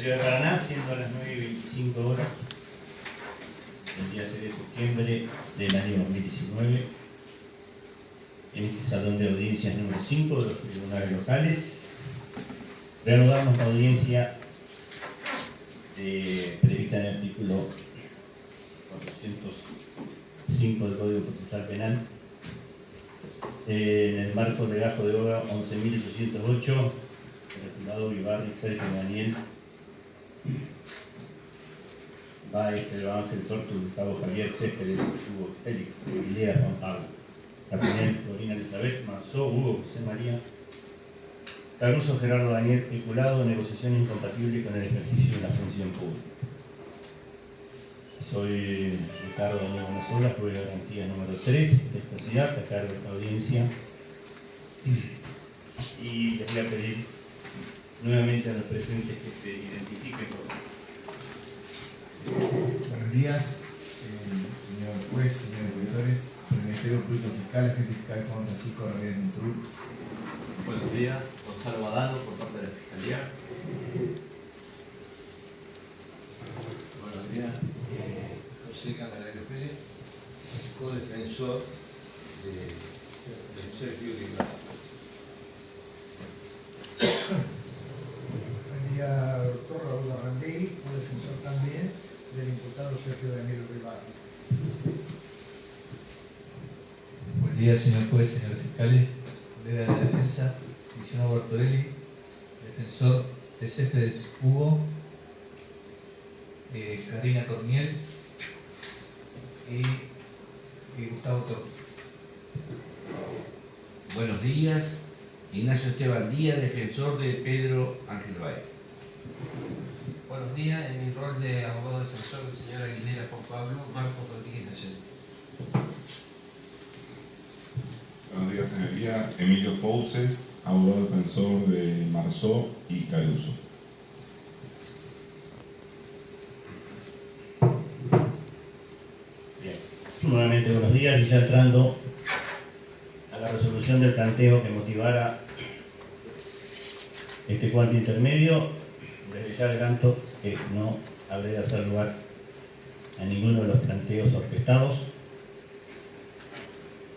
Ciudad de Paraná, siendo las 9:25 horas, el día 6 de septiembre del año 2019, en este salón de audiencias número 5 de los tribunales locales. Reanudamos la audiencia prevista en el artículo 405 del Código Procesal Penal, en el marco del legajo de obra 11.808, el jurado Vivarri, Sergio Daniel, Baez, Pedro Ángel, Tortu, Gustavo Javier, Céspedes, Hugo Félix, Aguilera, Juan Pablo, Capinel, Florina Elizabeth, Manzó, Hugo, José María, Caruso, Gerardo Daniel, Triculado, negociación incompatible con el ejercicio de la función pública. Soy Ricardo Daniel Bonasola, juez de garantía número 3 de esta ciudad, a cargo de esta audiencia. Y les voy a pedir nuevamente a los presentes que se identifiquen. Buenos días, señor juez, señores profesores, Ministerio Público Fiscal, agente fiscal Juan Francisco Ramírez Monturú. Buenos días, Gonzalo Badano, por parte de la Fiscalía. Buenos días, José Cangalero Pérez, codefensor del Sergio Librado. Buen día, doctor Raúl Arrandegui, codefensor también del imputado Sergio Daniel Vivarri. Buen día, señor juez, señores fiscales, colega de la defensa, Luciano Bartorelli, defensor de Céspedes Hugo, Karina Corniel y Gustavo Torres. Buenos días, Ignacio Esteban Díaz, defensor de Pedro Ángel Baez. Buenos días, en mi rol de abogado defensor del señor Aguilera Juan Pablo, Marcos Rodríguez Nación. Buenos días, señoría. Emilio Fouces, abogado defensor de Manzó y Caruso. Bien. Nuevamente buenos días, y ya entrando a la resolución del planteo que motivara este cuarto intermedio, desde ya adelanto que no habré de hacer lugar a ninguno de los planteos orquestados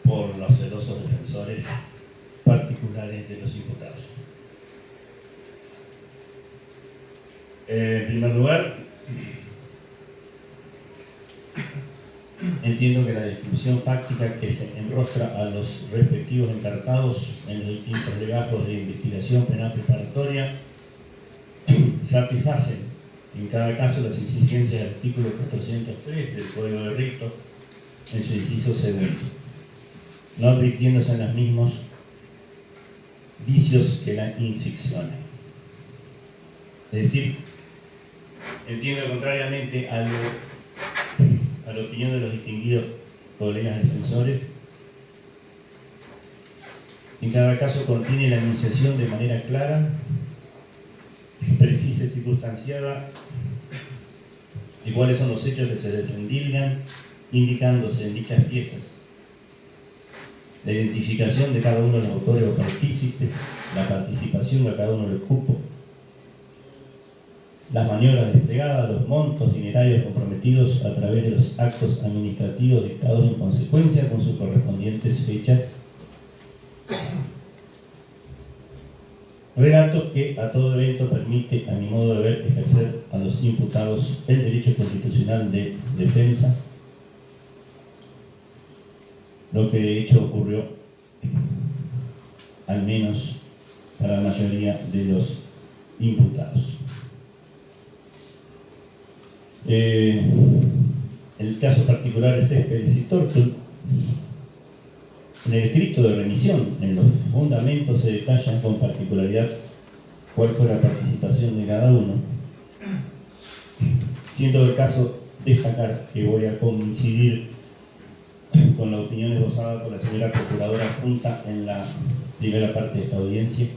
por los celosos defensores particulares de los imputados. En primer lugar, entiendo que la descripción fáctica que se enrostra a los respectivos encartados en los distintos legajos de investigación penal preparatoria satisfacen en cada caso las exigencias del artículo 403 del Código de Rito en su inciso segundo, no advirtiéndose en los mismos vicios que la inficcionan. Es decir, entiendo contrariamente a la opinión de los distinguidos colegas defensores, en cada caso contiene la enunciación de manera clara, precisa y circunstanciada de cuáles son los hechos que se desendilgan, indicándose en dichas piezas la identificación de cada uno de los autores o partícipes, la participación de cada uno del cupo, las maniobras desplegadas, los montos dinerarios comprometidos a través de los actos administrativos dictados en consecuencia con sus correspondientes fechas. Relato que a todo evento permite, a mi modo de ver, ejercer a los imputados el derecho constitucional de defensa, lo que de hecho ocurrió, al menos para la mayoría de los imputados. El caso particular es Céspedes y Tortu. En el escrito de remisión, en los fundamentos se detalla con particularidad cuál fue la participación de cada uno, siendo el caso destacar que voy a coincidir con la opinión esbozada por la señora Procuradora Adjunta en la primera parte de esta audiencia,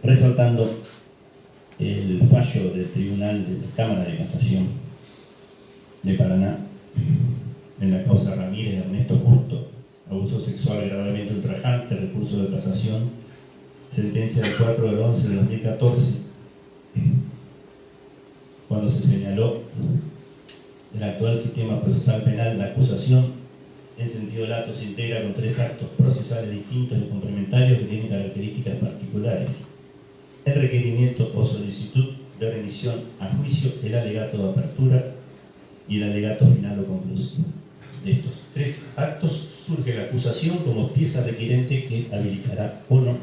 resaltando el fallo del Tribunal de la Cámara de Casación de Paraná en la causa Ramírez de Ernesto Justo, abuso sexual gravemente ultrajante, recurso de casación, sentencia del 4/11/2014, cuando se señaló el actual sistema procesal penal, la acusación en sentido lato se integra con 3 actos procesales distintos y complementarios que tienen características particulares: el requerimiento o solicitud de remisión a juicio, el alegato de apertura y el alegato final o conclusivo. De estos 3 actos surge la acusación como pieza requerente que habilitará o no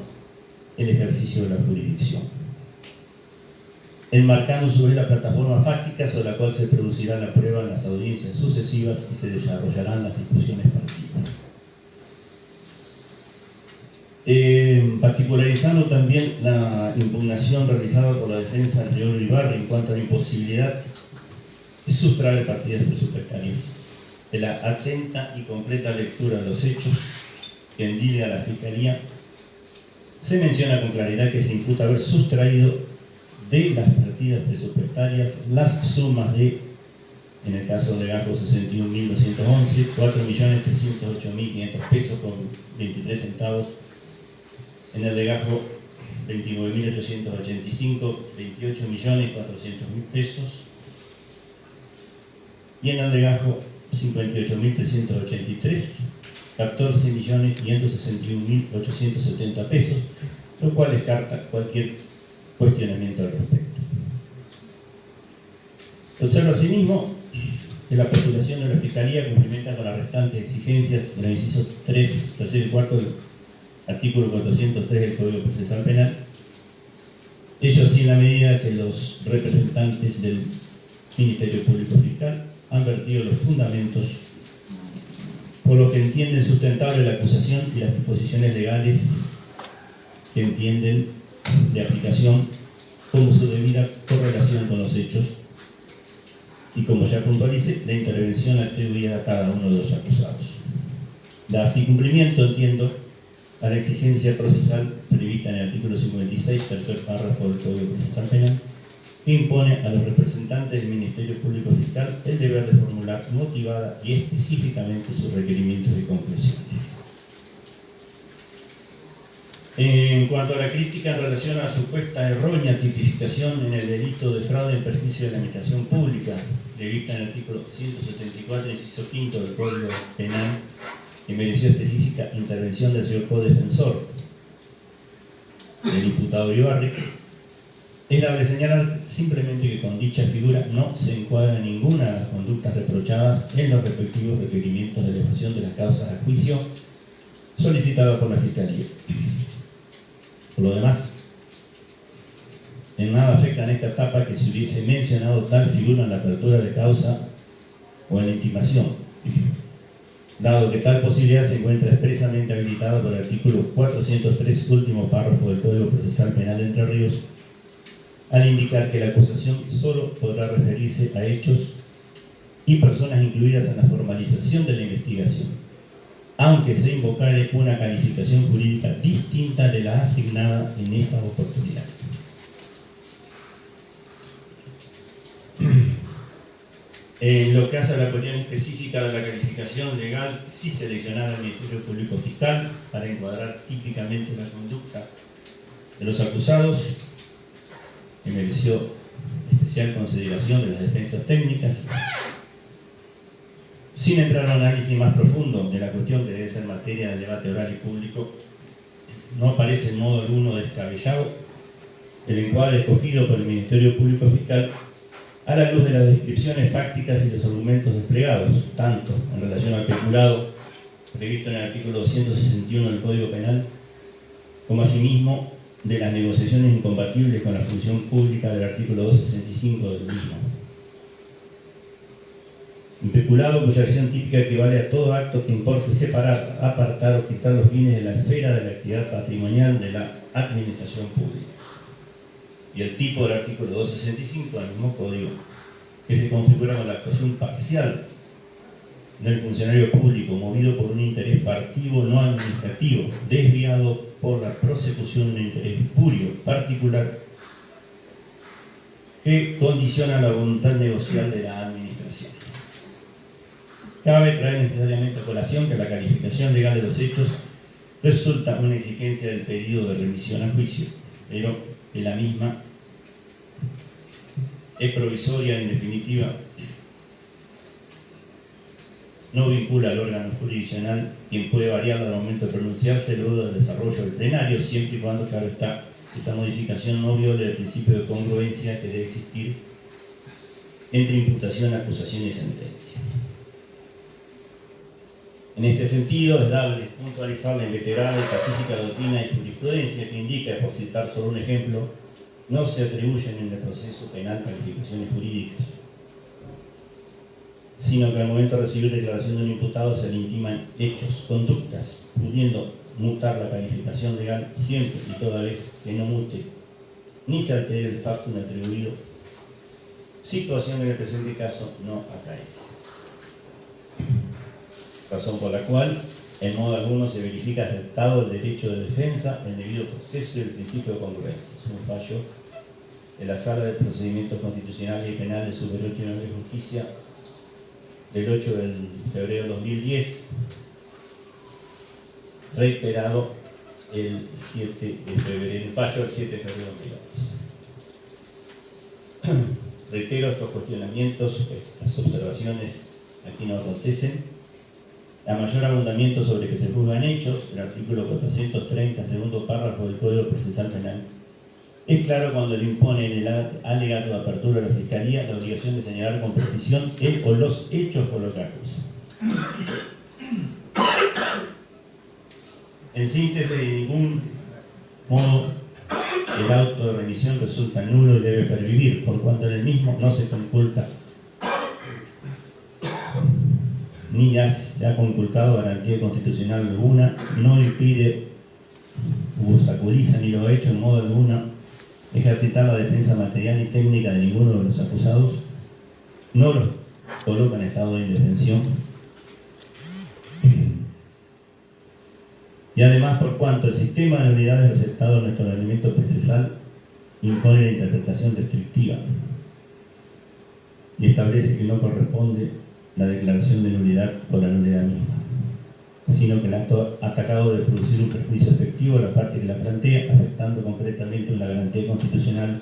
el ejercicio de la jurisdicción, enmarcando sobre la plataforma fáctica sobre la cual se producirá la prueba en las audiencias sucesivas y se desarrollarán las discusiones particulares. Particularizando también la impugnación realizada por la defensa de Teodoro Ibarri en cuanto a la imposibilidad de sustraer partidas presupuestarias de la atenta y completa lectura de los hechos que endilga la Fiscalía, se menciona con claridad que se imputa haber sustraído de las partidas presupuestarias las sumas de, en el caso de Gajo 61.211, 4.308.500 pesos con 23 centavos, en el legajo 29.885, 28.400.000 pesos, y en el legajo 58.383, 14.561.870 pesos, lo cual descarta cualquier cuestionamiento al respecto. Observa asimismo que la postulación de la Fiscalía cumplimenta con las restantes exigencias del inciso 3, tercero y cuarto del artículo 403 del Código Procesal Penal, ello sí en la medida que los representantes del Ministerio Público Fiscal han vertido los fundamentos por lo que entienden sustentable la acusación y las disposiciones legales que entienden de aplicación como su debida correlación con los hechos y, como ya puntualice, la intervención atribuida a cada uno de los acusados. Da así cumplimiento, entiendo, a la exigencia procesal prevista en el artículo 56, tercer párrafo del Código Procesal Penal, que impone a los representantes del Ministerio Público Fiscal el deber de formular motivada y específicamente sus requerimientos y conclusiones. En cuanto a la crítica en relación a la supuesta errónea tipificación en el delito de fraude en perjuicio de la administración pública, prevista en el artículo 174, inciso quinto del Código Penal, que mereció específica intervención del señor codefensor del imputado Ibarri, es dable señalar simplemente que con dicha figura no se encuadra ninguna de las conductas reprochadas en los respectivos requerimientos de elevación de las causas a juicio solicitadas por la Fiscalía. Por lo demás, en nada afecta en esta etapa que se hubiese mencionado tal figura en la apertura de causa o en la intimación, dado que tal posibilidad se encuentra expresamente habilitada por el artículo 403, último párrafo del Código Procesal Penal de Entre Ríos, al indicar que la acusación solo podrá referirse a hechos y personas incluidas en la formalización de la investigación, aunque se invocare una calificación jurídica distinta de la asignada en esa oportunidad. En lo que hace a la cuestión específica de la calificación legal, sí seleccionar al Ministerio Público Fiscal para encuadrar típicamente la conducta de los acusados, que mereció especial consideración de las defensas técnicas, sin entrar a un análisis más profundo de la cuestión que debe ser materia del debate oral y público. No parece en modo alguno descabellado el encuadre escogido por el Ministerio Público Fiscal a la luz de las descripciones fácticas y los argumentos desplegados, tanto en relación al peculado previsto en el artículo 261 del Código Penal, como asimismo de las negociaciones incompatibles con la función pública del artículo 265 del mismo. Un peculado cuya acción típica equivale a todo acto que importe separar, apartar o quitar los bienes de la esfera de la actividad patrimonial de la administración pública. Y el tipo del artículo 265 del mismo código, que se configura con la actuación parcial del funcionario público movido por un interés partido no administrativo, desviado por la prosecución de un interés espurio particular que condiciona la voluntad negocial de la administración. Cabe traer necesariamente a colación que la calificación legal de los hechos resulta una exigencia del pedido de remisión a juicio, pero que la misma es provisoria, en definitiva, no vincula al órgano jurisdiccional, quien puede variar al momento de pronunciarse luego del desarrollo del plenario, siempre y cuando, claro está, esa modificación no viole el principio de congruencia que debe existir entre imputación, acusación y sentencia. En este sentido, es dable puntualizar la inveterada y pacífica doctrina y jurisprudencia que indica, por citar solo un ejemplo, no se atribuyen en el proceso penal calificaciones jurídicas, sino que al momento de recibir declaración de un imputado se le intiman hechos, conductas, pudiendo mutar la calificación legal siempre y toda vez que no mute ni se altere el factum atribuido, situación que en el presente caso no acaece. Razón por la cual, en modo alguno, se verifica aceptado el derecho de defensa, el debido proceso y el principio de congruencia. Es un fallo de la Sala de Procedimientos Constitucionales y Penales del Superior Tribunal de Justicia del 8 de febrero de 2010, reiterado el 7 de febrero, el fallo del 7 de febrero de 2011. Reitero estos cuestionamientos, estas observaciones aquí no acontecen. A mayor abundamiento sobre que se juzgan hechos, el artículo 430, segundo párrafo del Código Procesal Penal, es claro cuando le impone en el alegato de apertura de la Fiscalía la obligación de señalar con precisión el o los hechos por los que acusa. En síntesis, de ningún modo el auto de remisión resulta nulo y debe pervivir, por cuanto en el mismo no se conculca ni se ha conculcado garantía constitucional alguna, no impide u obstaculiza ni lo ha hecho en modo alguno ejercitar la defensa material y técnica de ninguno de los acusados, no los coloca en estado de indefensión. Y además, por cuanto el sistema de unidades aceptado en nuestro ordenamiento procesal impone la interpretación restrictiva y establece que no corresponde la declaración de nulidad por la nulidad misma, sino que el acto atacado debe producir un perjuicio efectivo a la parte que la plantea, afectando concretamente una garantía constitucional,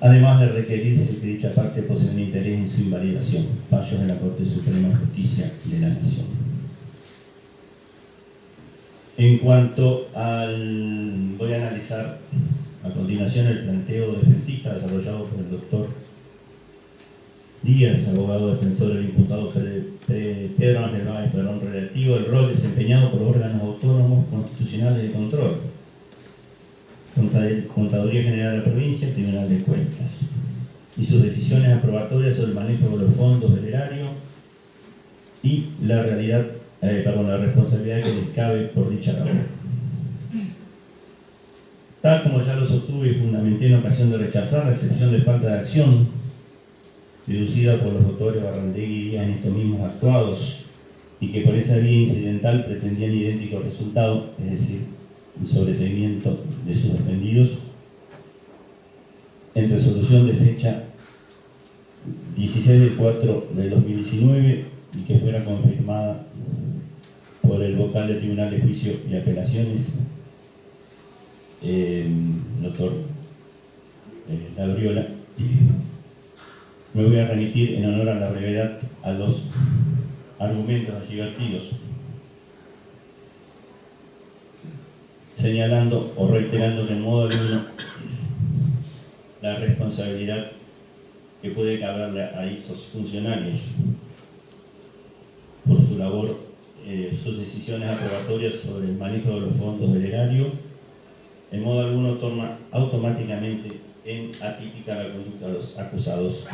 además de requerirse que dicha parte posea un interés en su invalidación. Fallos de la Corte Suprema de Justicia de la Nación. En cuanto al... voy a analizar a continuación el planteo defensista desarrollado por el doctor Díaz, abogado defensor del imputado Pedro Ángel Báez Perón, relativo al rol desempeñado por órganos autónomos constitucionales de control, Contaduría General de la Provincia, Tribunal de Cuentas, y sus decisiones aprobatorias sobre el manejo de los fondos del erario y la la responsabilidad que les cabe por dicha labor. Tal como ya lo sostuve y fundamenté en ocasión de rechazar la excepción de falta de acción deducida por los autores Barrandegui y Díaz en estos mismos actuados, y que por esa vía incidental pretendían idéntico resultado, es decir, el sobreseimiento de sus defendidos, en resolución de fecha 16 de 4 de 2019 y que fuera confirmada por el vocal del Tribunal de Juicio y Apelaciones, doctor Labriola, me voy a remitir en honor a la brevedad a los argumentos allí vertidos, señalando o reiterando de modo alguno la responsabilidad que puede caberle a esos funcionarios por su labor, sus decisiones aprobatorias sobre el manejo de los fondos del erario, en modo alguno torna automáticamente en atípica la conducta de los acusados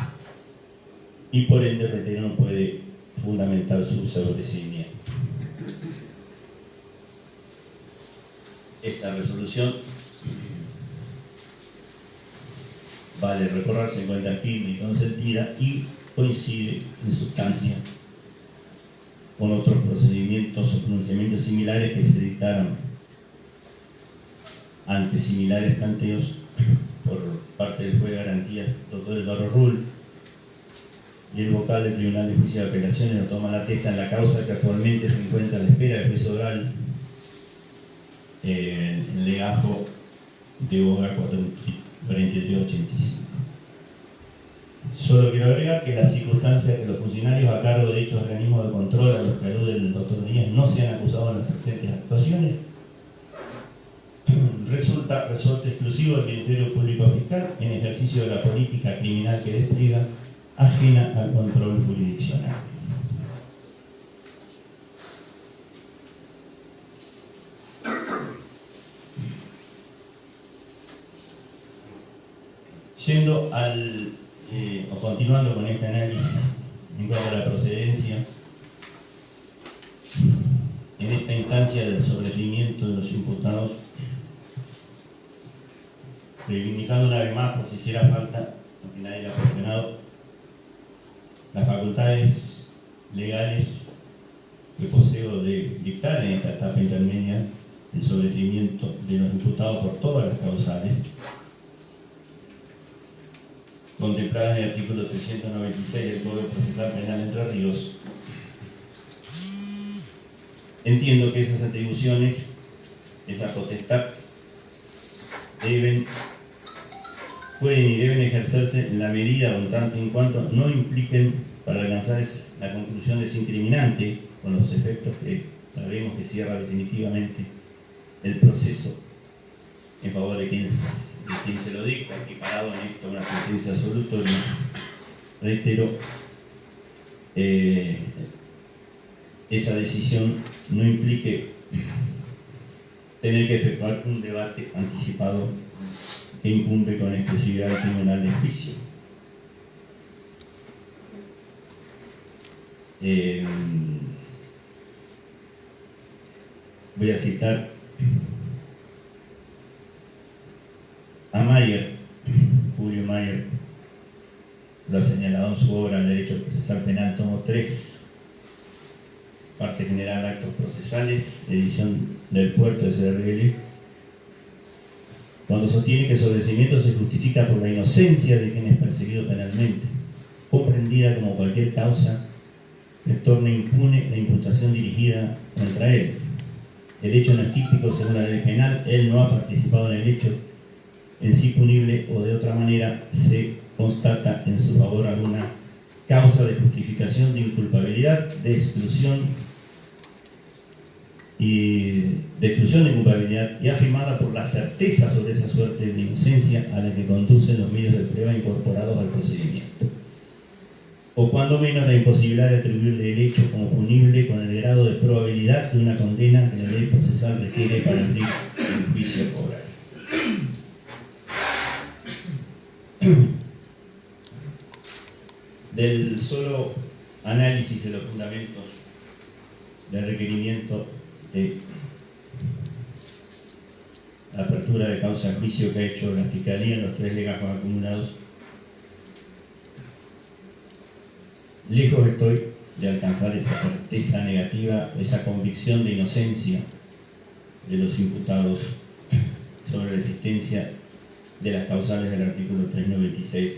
y por ende reitero no puede fundamentar su sobreseimiento. Esta resolución vale recordar, se encuentra firme y consentida y coincide en sustancia con otros procedimientos o pronunciamientos similares que se dictaron ante similares planteos por parte del juez de garantías, doctor Eduardo Rull, y el vocal del Tribunal de Juicio de Apelaciones lo toma la testa en la causa que actualmente se encuentra a la espera del juicio oral en legajo de Boga 4385. Solo quiero agregar que la circunstancia que los funcionarios a cargo de dichos organismos de control a los que alude el doctor Díaz no sean acusados en las presentes actuaciones resulta resorte exclusivo del Ministerio Público Fiscal en ejercicio de la política criminal que despliega, ajena al control jurisdiccional. Yendo o continuando con este análisis en cuanto a la procedencia, en esta instancia del sobreseimiento de los imputados, reivindicando una vez más, por si hiciera falta, aunque nadie le ha cuestionado, las facultades legales que poseo de dictar en esta etapa intermedia el sobreseimiento de los imputados por todas las causales contempladas en el artículo 396 del Código Procesal Penal de Entre Ríos. Entiendo que esas atribuciones, esa potestad, pueden y deben ejercerse en la medida o en tanto en cuanto no impliquen para alcanzar la conclusión desincriminante, con los efectos que sabemos que cierra definitivamente el proceso en favor de quien se lo dicta, equiparado en esto a una sentencia absolutoria. Reitero, esa decisión no implique tener que efectuar un debate anticipado que incumbe con exclusividad del tribunal de juicio. Voy a citar a Mayer, Julio Mayer, lo ha señalado en su obra El Derecho Procesal Penal, tomo 3, parte general, actos procesales, edición del Puerto de CRL, cuando sostiene que el sobreseimiento se justifica por la inocencia de quien es perseguido penalmente, comprendida como cualquier causa que torne impune la imputación dirigida contra él. El hecho no es típico según la ley penal, él no ha participado en el hecho en sí punible o de otra manera se constata en su favor alguna causa de justificación de inculpabilidad, de exclusión de culpabilidad y afirmada por la certeza sobre esa suerte de inocencia a la que conducen los medios de prueba incorporados al procedimiento, o cuando menos la imposibilidad de atribuirle el hecho como punible con el grado de probabilidad de una condena que la ley procesal requiere para abrir el juicio oral. Del solo análisis de los fundamentos del requerimiento de la apertura de causa de juicio que ha hecho la Fiscalía en los 3 legajos acumulados, lejos estoy de alcanzar esa certeza negativa, esa convicción de inocencia de los imputados sobre la existencia de las causales del artículo 396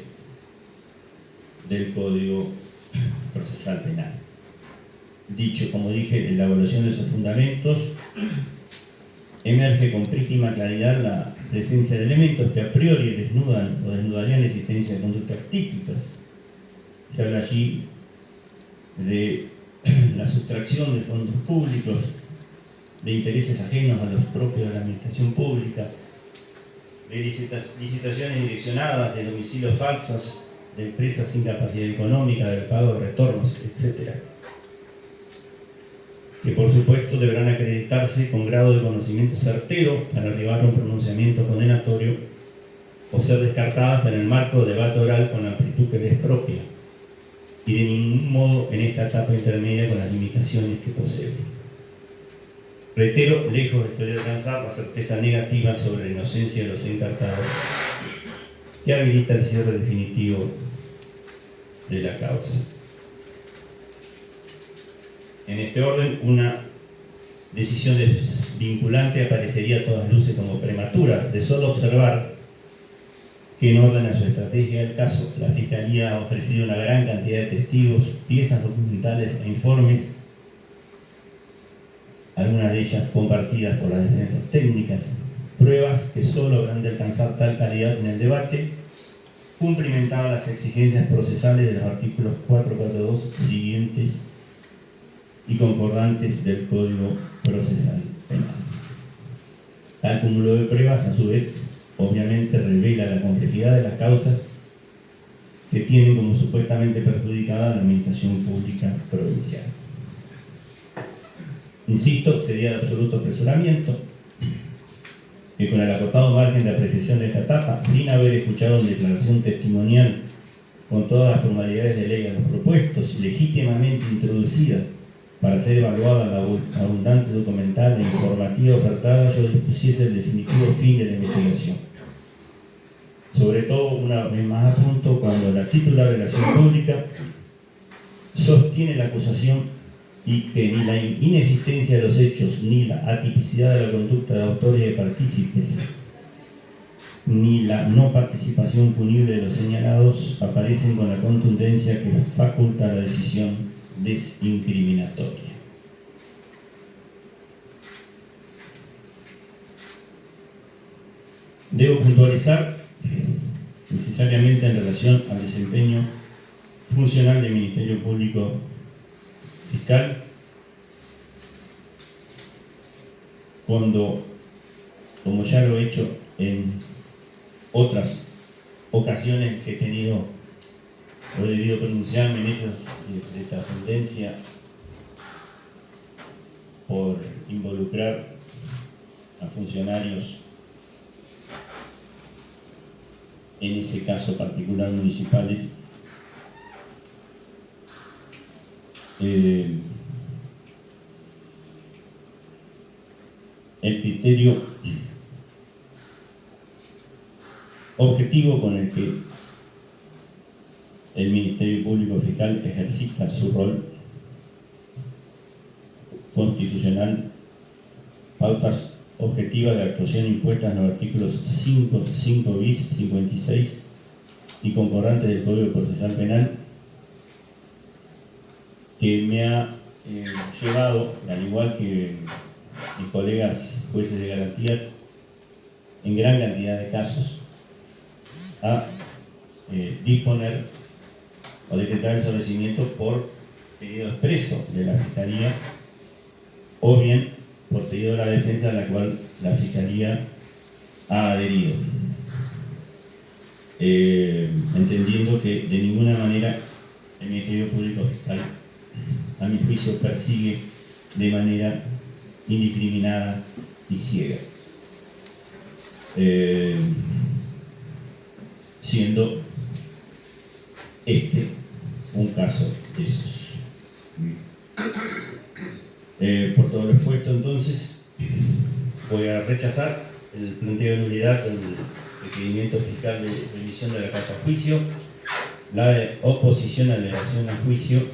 del Código Procesal Penal. Dicho, como dije, en la evaluación de esos fundamentos emerge con prístima claridad la presencia de elementos que a priori desnudan o desnudarían la existencia de conductas típicas. Se habla allí de la sustracción de fondos públicos, de intereses ajenos a los propios de la administración pública, de licitaciones direccionadas, de domicilios falsos, de empresas sin capacidad económica, del pago de retornos, etc., que por supuesto deberán acreditarse con grado de conocimiento certero para arribar a un pronunciamiento condenatorio o ser descartadas en el marco de debate oral con la amplitud que les propia y de ningún modo en esta etapa intermedia con las limitaciones que posee. Reitero, lejos estoy de alcanzar la certeza negativa sobre la inocencia de los encartados que habilita el cierre definitivo de la causa. En este orden, una decisión desvinculante aparecería a todas luces como prematura. De solo observar que en orden a su estrategia del caso, la Fiscalía ha ofrecido una gran cantidad de testigos, piezas documentales e informes, algunas de ellas compartidas por las defensas técnicas, pruebas que solo habrán de alcanzar tal calidad en el debate cumplimentaba las exigencias procesales de los artículos 442 siguientes y concordantes del Código Procesal Penal. Tal cúmulo de pruebas, a su vez, obviamente revela la complejidad de las causas que tienen como supuestamente perjudicada la administración pública provincial. Insisto, sería de absoluto apresuramiento que con el acotado margen de apreciación de esta etapa, sin haber escuchado una declaración testimonial con todas las formalidades de ley a los propuestos, legítimamente introducida para ser evaluada la abundante documental e informativa ofertada, yo dispusiese el definitivo fin de la investigación. Sobre todo, una vez más apunto, cuando la titular de la acción pública sostiene la acusación y que ni la inexistencia de los hechos, ni la atipicidad de la conducta de autores y de partícipes, ni la no participación punible de los señalados aparecen con la contundencia que faculta la decisión desincriminatoria. Debo puntualizar necesariamente en relación al desempeño funcional del Ministerio Público Fiscal, cuando, como ya lo he hecho en otras ocasiones que he tenido o he debido pronunciarme en hechos de trascendencia por involucrar a funcionarios, en ese caso particular municipales, el criterio objetivo con el que el Ministerio Público Fiscal ejercita su rol constitucional, pautas objetivas de actuación impuestas en los artículos 5 bis, 56 y concordantes del Código Procesal Penal, que me ha llevado, al igual que mis colegas jueces de garantías, en gran cantidad de casos, a disponer o decretar el sobreseimiento por pedido expreso de la Fiscalía o bien por pedido de la defensa, a la cual la Fiscalía ha adherido, entendiendo que de ninguna manera el Ministerio Público Fiscal, a mi juicio, persigue de manera indiscriminada y ciega, siendo este un caso de esos. Por todo lo expuesto, entonces, voy a rechazar el planteo de nulidad del requerimiento fiscal de remisión de la causa a juicio, la oposición a la elevación a juicio,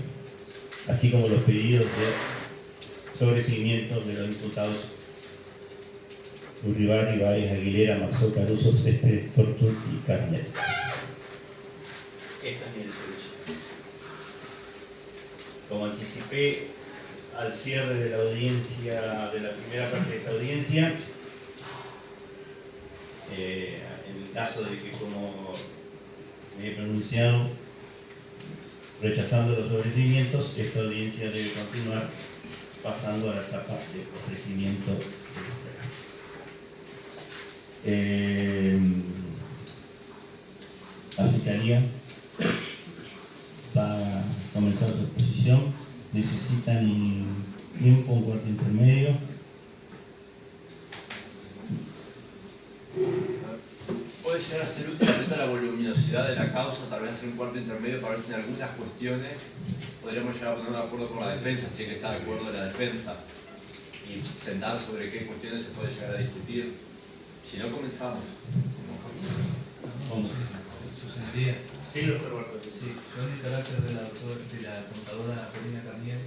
así como los pedidos de sobreseimiento de los imputados Urribarri, Báez, Aguilera, Marzó, Caruso, Céspedes, Tortur y Carnet. Esta es mi resolución. Como anticipé al cierre de la audiencia, de la primera parte de esta audiencia, en el caso de que, como me he pronunciado, rechazando los sobreseimientos, esta audiencia debe continuar pasando a la etapa de ofrecimiento de la Fiscalía va a comenzar su exposición. Necesitan tiempo, un cuarto intermedio. Puede llegar a ser útil, atenta a la voluminosidad de la causa, tal vez hacer un cuarto intermedio para ver si en algunas cuestiones podríamos llegar a poner un acuerdo con la defensa, si es que está de acuerdo la defensa, y sentar sobre qué cuestiones se puede llegar a discutir. Si no, comenzamos. Su señoría. Sí, doctor Bartolomé. Sí, yo en el carácter de la contadora Paulina Carnier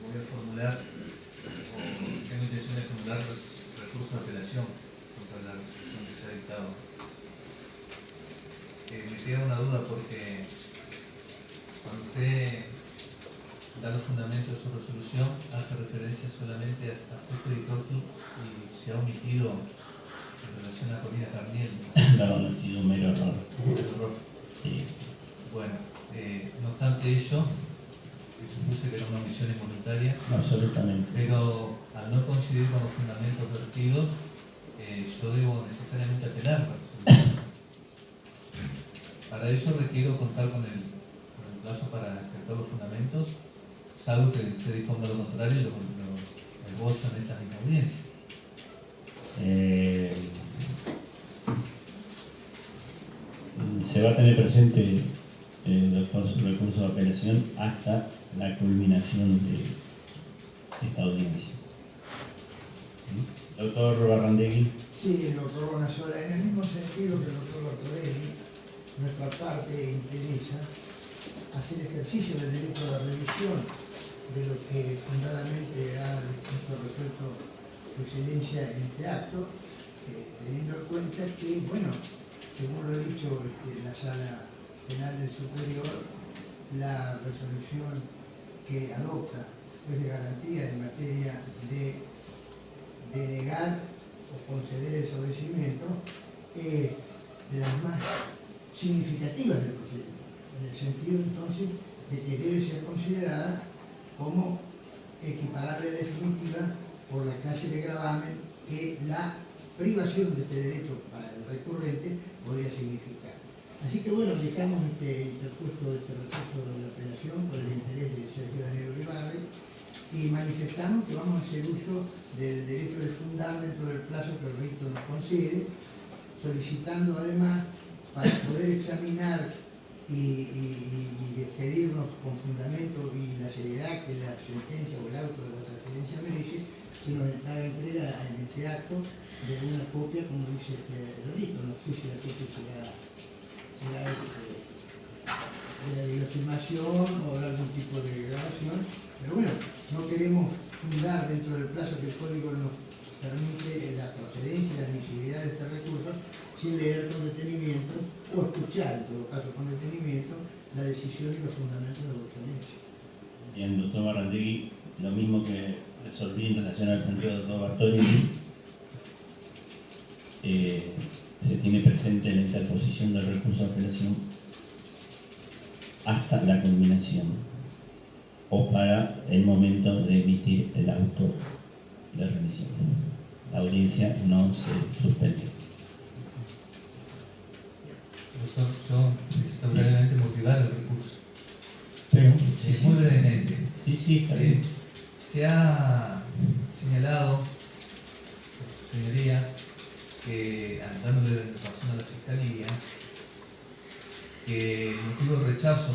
voy a formular, o tengo intención de formular recurso de apelación contra la resolución que se ha dictado. Me queda una duda porque cuando usted da los fundamentos de su resolución hace referencia solamente a Céspedes y Tortur y se ha omitido en relación a Corina Carniel. Perdón, ha sido un mero error. Sí. Bueno, no obstante ello, supuse que era una omisión involuntaria, Absolutamente. pero al no coincidir con los fundamentos vertidos, yo debo necesariamente apelar para resolver. Para ello requiero contar con el plazo para efectuar los fundamentos, salvo que usted disponga lo contrario y lo esbozo en esta misma audiencia. Se va a tener presente el doctor su recurso de apelación hasta la culminación de esta audiencia. Doctor Barrandegui. Sí, doctor Bonasola, en el mismo sentido que el doctor Bartorelli, nuestra parte interesa hacer ejercicio del derecho a la revisión de lo que fundadamente ha resuelto su excelencia en este acto, teniendo en cuenta que, bueno, según lo ha dicho la Sala Penal del Superior, la resolución que adopta es de garantía en materia de denegar o conceder el sobreseimiento de las más significativas del procedimiento, en el sentido entonces de que debe ser considerada como equiparable definitiva por la clase de gravamen que la privación de este derecho para el recurrente podría significar. Así que bueno, dejamos interpuesto este recurso de la apelación por el interés de Sergio Daniel Olivarri y manifestamos que vamos a hacer uso del derecho de fundar dentro del plazo que el rito nos concede, solicitando además para poder examinar y despedirnos con fundamento y la seriedad que la sentencia o el auto de la transferencia merece, se nos está entrega en este acto de una copia, como dice el rito. No sé si la copia será de la videofilmación o de algún tipo de grabación, pero bueno, no queremos fundar dentro del plazo que el código nos permite la procedencia y la admisibilidad de este recurso sin leer con detenimiento o escuchar, en todo caso con detenimiento, la decisión y los fundamentos de la audiencia. Bien, doctor Barrandegui, lo mismo que resolví en relación al planteo del doctor Bartolini, se tiene presente la interposición del recurso de apelación hasta la culminación o para el momento de emitir el auto de remisión. La audiencia no se suspende. Doctor, yo necesito brevemente motivar el recurso. Sí, Muy brevemente. Sí, está bien. Se ha señalado por su señoría que, dándole razón a la Fiscalía, que el motivo de rechazo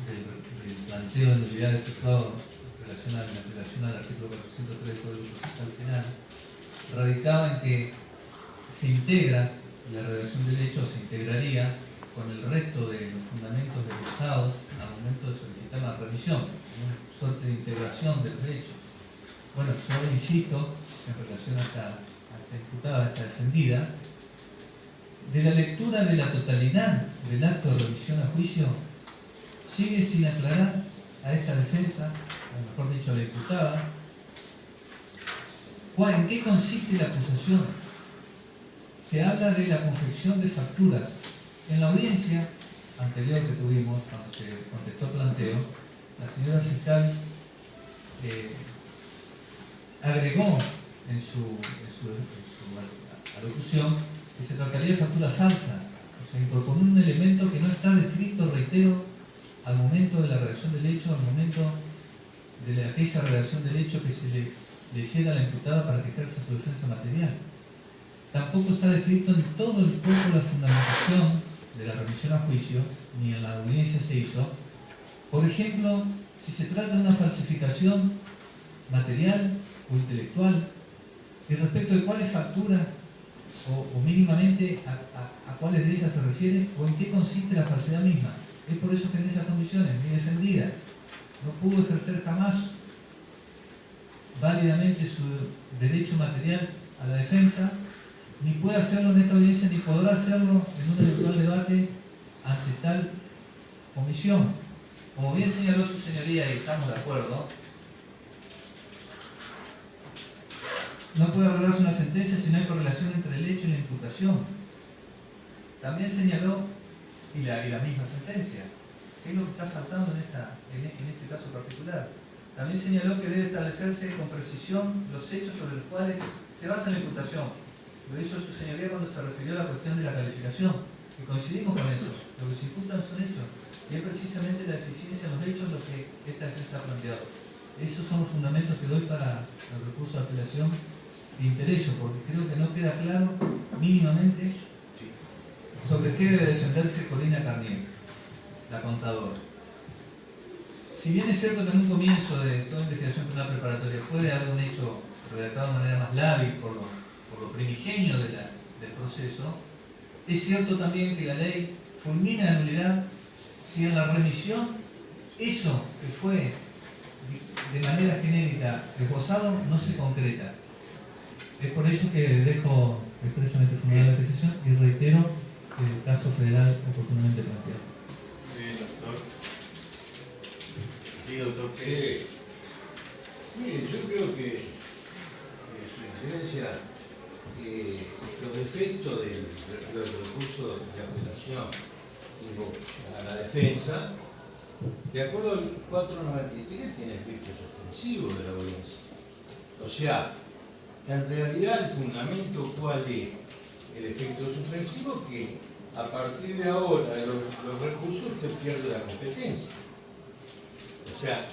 del planteo de nulidad efectuado en relación al artículo 403 del Código Procesal Penal radicaba en que se integra la redacción del hecho, se integraría con el resto de los fundamentos demostrados al momento de solicitar la revisión, una suerte de integración del hecho. Bueno, yo insisto en relación a esta imputada, a esta defendida, de la lectura de la totalidad del acto de revisión a juicio, sigue sin aclarar a esta defensa, o mejor dicho a la imputada, ¿en qué consiste la acusación? Se habla de la confección de facturas. En la audiencia anterior que tuvimos, cuando se contestó planteo, la señora fiscal agregó en su alocución que se trataría de factura falsa. O sea, incorporó un elemento que no está descrito, reitero, al momento de la redacción del hecho, al momento de aquella redacción del hecho que se le hiciera a la imputada para que ejerza su defensa material. Tampoco está descrito en todo el cuerpo la fundamentación de la remisión a juicio, ni en la audiencia se hizo. Por ejemplo, si se trata de una falsificación material o intelectual, y respecto de cuáles facturas o mínimamente a cuáles de ellas se refiere o en qué consiste la falsedad misma. Es por eso que en esas condiciones mi defendida no pudo ejercer jamás válidamente su derecho material a la defensa, ni puede hacerlo en esta audiencia, ni podrá hacerlo en un eventual debate ante tal comisión. Como bien señaló su señoría, y estamos de acuerdo, no puede aprobarse una sentencia si no hay correlación entre el hecho y la imputación. También señaló, y la misma sentencia, ¿qué es lo que está faltando en este caso particular? También señaló que debe establecerse con precisión los hechos sobre los cuales se basa la imputación. Lo hizo su señoría cuando se refirió a la cuestión de la calificación, y coincidimos con eso. Lo que se imputan son hechos, y es precisamente la eficiencia en los hechos lo que esta defensa ha planteado. Esos son los fundamentos que doy para el recurso de apelación de interés, porque creo que no queda claro mínimamente sobre qué debe defenderse Corina Carnier, la contadora. Si bien es cierto que en un comienzo de toda investigación penal preparatoria puede haber un hecho redactado de manera más lábil por lo primigenio del proceso, es cierto también que la ley fulmina la nulidad si en la remisión eso que fue de manera genérica esbozado no se concreta. Es por ello que dejo expresamente fundada la apreciación y reitero el caso federal oportunamente planteado. Sí, doctor. Sí, doctor. Sí. Mire, yo creo que su incidencia, los efectos del recurso de apelación a la defensa, de acuerdo al 493, tiene efectos suspensivos de la audiencia. O sea, en realidad el fundamento, ¿cuál es? El efecto suspensivo, que a partir de ahora de los recursos usted pierde la competencia. O sea,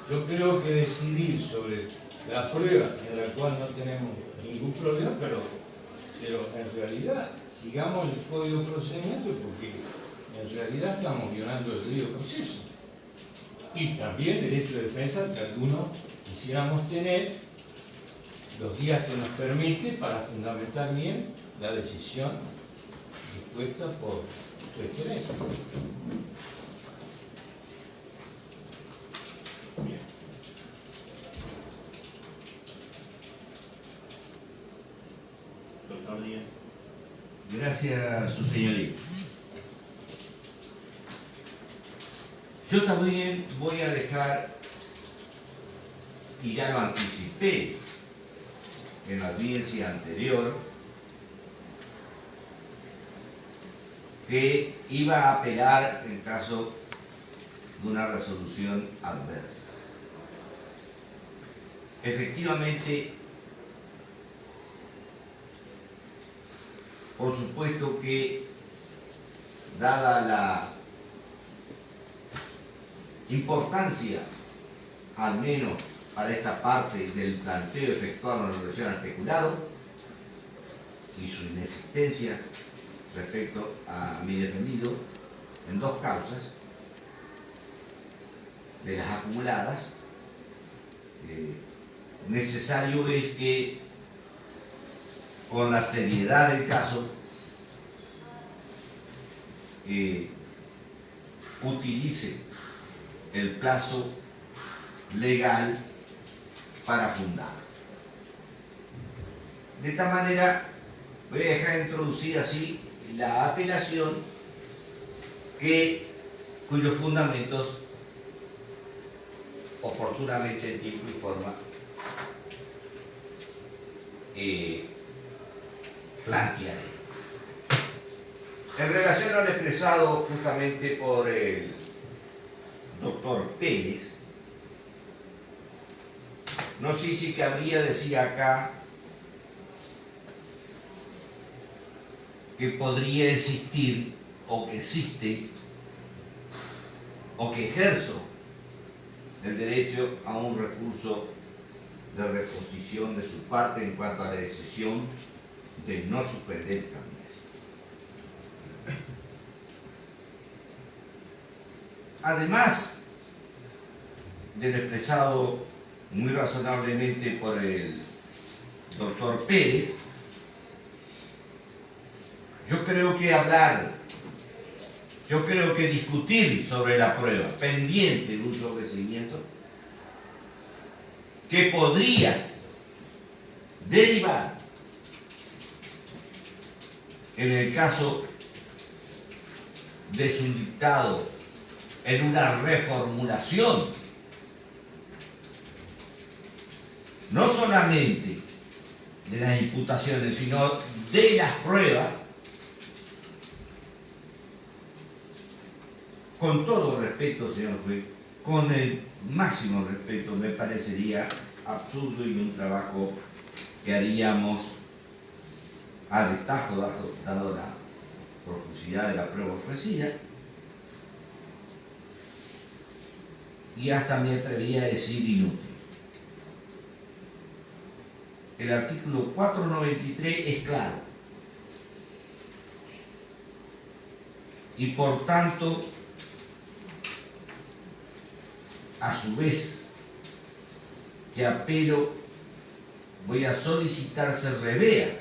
yo creo que decidir sobre la prueba en la cual no tenemos ningún problema, pero en realidad sigamos el código de procedimiento, porque en realidad estamos violando el debido proceso. Y también derecho de defensa que algunos quisiéramos tener los días que nos permite para fundamentar bien la decisión dispuesta por su excelencia. Bien. Doctor Díaz. Gracias, su señoría. Yo también voy a dejar, y ya lo anticipé en la audiencia anterior, que iba a apelar en caso de una resolución adversa. Efectivamente, por supuesto que, dada la importancia, al menos para esta parte del planteo efectuado en relación al peculado y su inexistencia respecto a mi defendido en dos causas de las acumuladas, necesario es que, con la seriedad del caso, utilice el plazo legal para fundar. De esta manera voy a dejar introducida así la apelación, cuyos fundamentos oportunamente en tiempo y forma plantearé. En relación a lo expresado justamente por el doctor Pérez, no sé si cabría decir acá que podría existir, o que existe, o que ejerzo el derecho a un recurso de reposición de su parte en cuanto a la decisión de no suspender el cambio. Además del expresado muy razonablemente por el doctor Pérez, yo creo que discutir sobre la prueba pendiente de un sobreseimiento que podría derivar, en el caso de su dictado, en una reformulación no solamente de las imputaciones, sino de las pruebas, con todo respeto, señor juez, con el máximo respeto, me parecería absurdo y un trabajo que haríamos a destajo, dado la profusidad de la prueba ofrecida, y hasta me atrevería a decir inútil. El artículo 493 es claro y por tanto, a su vez que apelo, voy a solicitar se revea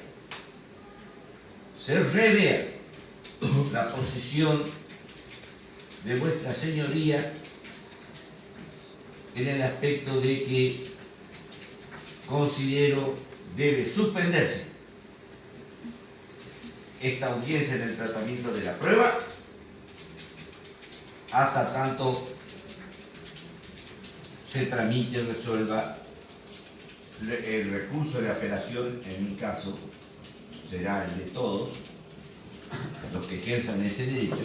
la posición de vuestra señoría en el aspecto de que considero debe suspenderse esta audiencia en el tratamiento de la prueba hasta tanto se tramite y resuelva el recurso de apelación. En mi caso será el de todos los que ejerzan ese derecho,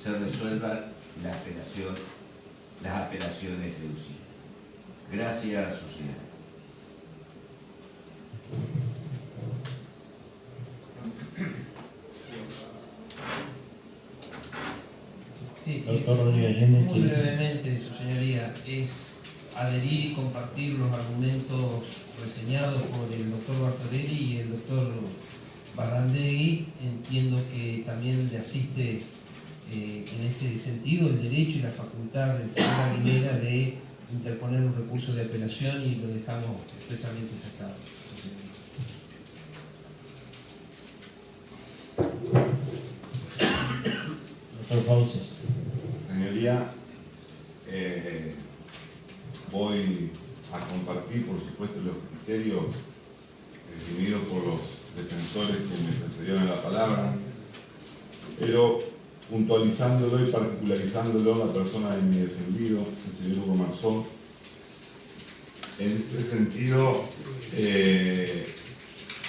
se resuelvan las apelaciones deducidas. Gracias, su señoría. Sí, Doctor Rodríguez Jiménez. muy brevemente, su señoría, es adherir y compartir los argumentos reseñados por el doctor Bartorelli y el doctor Barrandegui. Entiendo que también le asiste en este sentido el derecho y la facultad del señor Aguilera de interponer un recurso de apelación y lo dejamos expresamente sacado. Doctor Fauces. Señoría, voy a compartir, por supuesto, los criterios definidos por los defensores que me precedieron la palabra, pero puntualizándolo y particularizándolo en la persona de mi defendido, el señor Hugo Marzó. En ese sentido,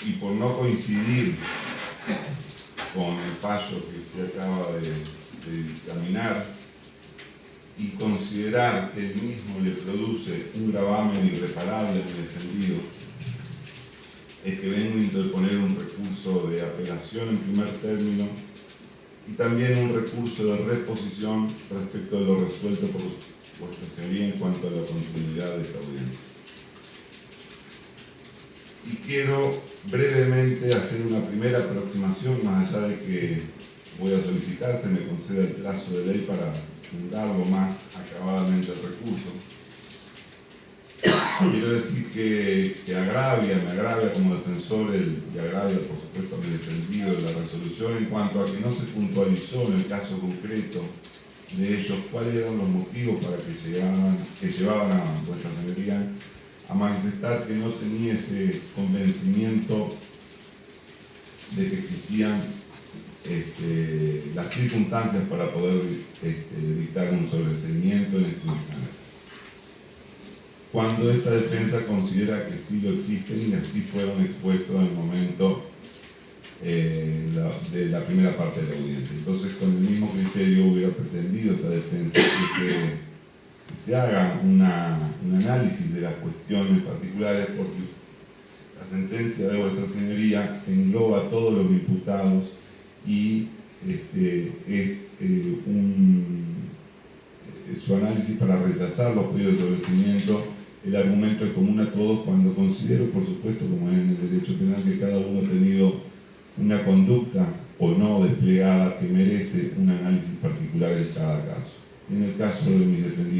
y por no coincidir con el fallo que usted acaba de dictaminar y considerar que el mismo le produce un gravamen irreparable a mi defendido, es que vengo a interponer un recurso de apelación en primer término y también un recurso de reposición respecto de lo resuelto por vuestra señoría en cuanto a la continuidad de esta audiencia. Y quiero brevemente hacer una primera aproximación, más allá de que voy a solicitar, se me conceda el plazo de ley para fundarlo más acabadamente el recurso. Quiero decir que me agravia como defensor y agravia por supuesto a mi defendido la resolución en cuanto a que no se puntualizó en el caso concreto de ellos cuáles eran los motivos para que llevaban a vuestra señoría a manifestar que no tenía ese convencimiento de que existían las circunstancias para poder dictar un sobreseimiento en esta instancia. Cuando esta defensa considera que sí lo existen y así fueron expuestos en el momento de la primera parte de la audiencia. Entonces, con el mismo criterio hubiera pretendido esta defensa que se haga un análisis de las cuestiones particulares, porque la sentencia de vuestra señoría engloba a todos los imputados y es su análisis para rechazar los pedidos de sobreseimiento. El argumento es común a todos cuando considero, por supuesto, como es en el derecho penal, que cada uno ha tenido una conducta o no desplegada que merece un análisis particular en cada caso. En el caso de mis defendidos,